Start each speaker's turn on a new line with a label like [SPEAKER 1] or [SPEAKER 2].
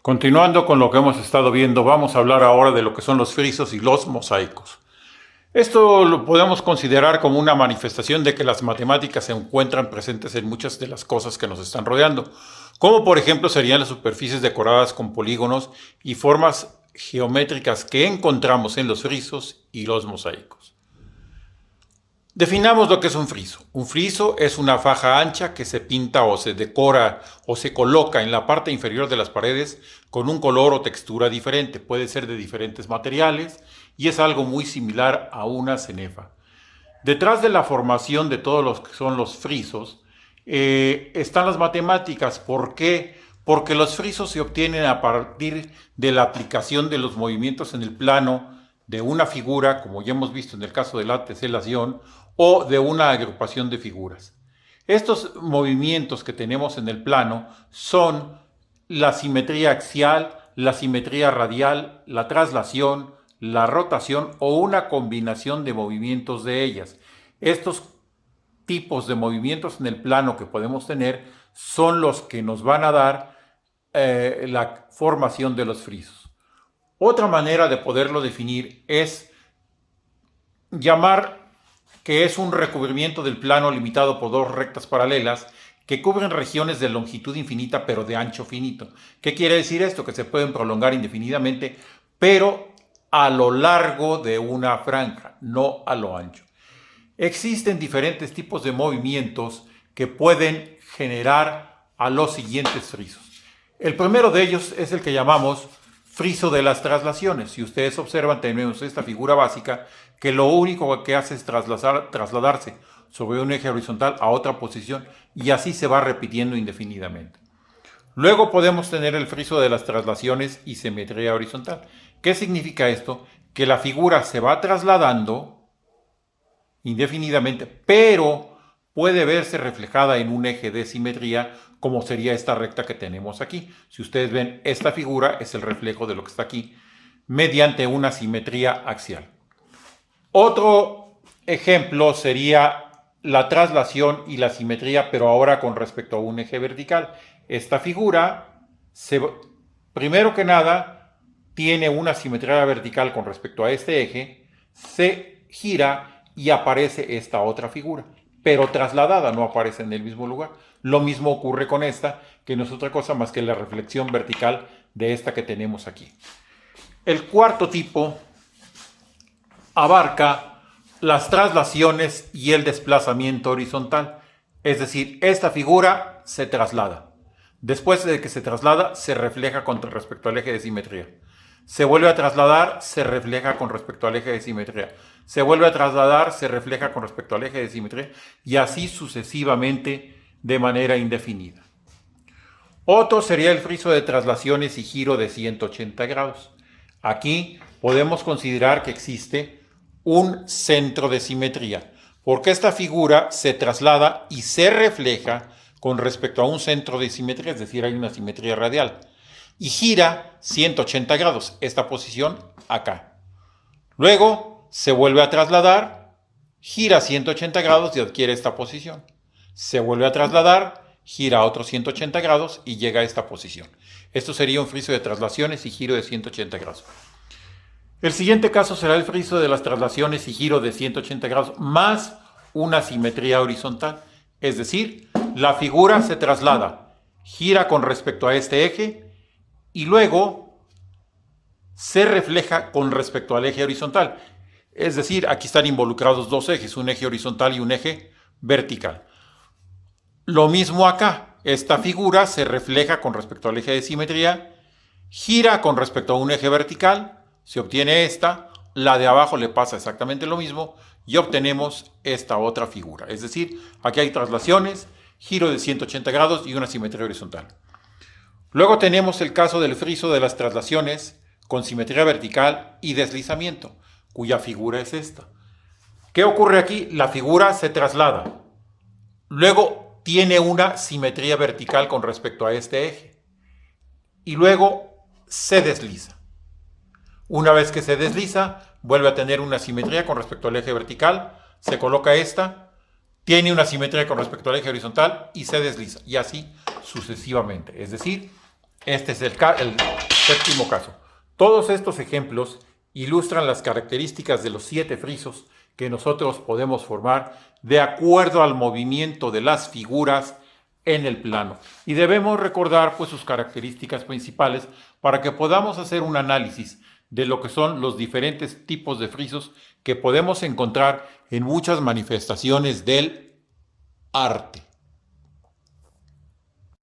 [SPEAKER 1] Continuando con lo que hemos estado viendo, vamos a hablar ahora de lo que son los frisos y los mosaicos. Esto lo podemos considerar como una manifestación de que las matemáticas se encuentran presentes en muchas de las cosas que nos están rodeando, como por ejemplo serían las superficies decoradas con polígonos y formas geométricas que encontramos en los frisos y los mosaicos. Definamos lo que es un friso. Un friso es una faja ancha que se pinta o se decora o se coloca en la parte inferior de las paredes con un color o textura diferente. Puede ser de diferentes materiales y es algo muy similar a una cenefa. Detrás de la formación de todos los que son los frisos están las matemáticas. ¿Por qué? Porque los frisos se obtienen a partir de la aplicación de los movimientos en el plano de una figura, como ya hemos visto en el caso de la teselación, o de una agrupación de figuras. Estos movimientos que tenemos en el plano son la simetría axial, la simetría radial, la traslación, la rotación o una combinación de movimientos de ellas. Estos tipos de movimientos en el plano que podemos tener son los que nos van a dar la formación de los frisos. Otra manera de poderlo definir es llamar que es un recubrimiento del plano limitado por dos rectas paralelas que cubren regiones de longitud infinita pero de ancho finito. ¿Qué quiere decir esto? Que se pueden prolongar indefinidamente, pero a lo largo de una franja, no a lo ancho. Existen diferentes tipos de movimientos que pueden generar a los siguientes frisos. El primero de ellos es el que llamamos friso de las traslaciones. Si ustedes observan, tenemos esta figura básica que lo único que hace es trasladarse sobre un eje horizontal a otra posición y así se va repitiendo indefinidamente. Luego podemos tener el friso de las traslaciones y simetría horizontal. ¿Qué significa esto? Que la figura se va trasladando indefinidamente, pero puede verse reflejada en un eje de simetría, como sería esta recta que tenemos aquí. Si ustedes ven, esta figura es el reflejo de lo que está aquí, mediante una simetría axial. Otro ejemplo sería la traslación y la simetría, pero ahora con respecto a un eje vertical. Esta figura, primero que nada, tiene una simetría vertical con respecto a este eje, se gira y aparece esta otra figura, pero trasladada, no aparece en el mismo lugar. Lo mismo ocurre con esta, que no es otra cosa más que la reflexión vertical de esta que tenemos aquí. El cuarto tipo abarca las traslaciones y el desplazamiento horizontal. Es decir, esta figura se traslada. Después de que se traslada, se refleja con respecto al eje de simetría. Se vuelve a trasladar, se refleja con respecto al eje de simetría. Se vuelve a trasladar, se refleja con respecto al eje de simetría y así sucesivamente de manera indefinida. Otro sería el friso de traslaciones y giro de 180 grados. Aquí podemos considerar que existe un centro de simetría, porque esta figura se traslada y se refleja con respecto a un centro de simetría, es decir, hay una simetría radial, y gira 180 grados, esta posición acá. Luego se vuelve a trasladar, gira 180 grados y adquiere esta posición. Se vuelve a trasladar, gira otros 180 grados y llega a esta posición. Esto sería un friso de traslaciones y giro de 180 grados. El siguiente caso será el friso de las traslaciones y giro de 180 grados más una simetría horizontal. Es decir, la figura se traslada, gira con respecto a este eje y luego se refleja con respecto al eje horizontal. Es decir, aquí están involucrados dos ejes, un eje horizontal y un eje vertical. Lo mismo acá, esta figura se refleja con respecto al eje de simetría, gira con respecto a un eje vertical, se obtiene esta, la de abajo le pasa exactamente lo mismo y obtenemos esta otra figura. Es decir, aquí hay traslaciones, giro de 180 grados y una simetría horizontal. Luego tenemos el caso del friso de las traslaciones con simetría vertical y deslizamiento, cuya figura es esta. ¿Qué ocurre aquí? La figura se traslada. Luego tiene una simetría vertical con respecto a este eje. Y luego se desliza. Una vez que se desliza, vuelve a tener una simetría con respecto al eje vertical, se coloca esta, tiene una simetría con respecto al eje horizontal y se desliza. Y así sucesivamente. Es decir, Este es el séptimo caso. Todos estos ejemplos ilustran las características de los 7 frisos que nosotros podemos formar de acuerdo al movimiento de las figuras en el plano. Y debemos recordar pues sus características principales para que podamos hacer un análisis de lo que son los diferentes tipos de frisos que podemos encontrar en muchas manifestaciones del arte.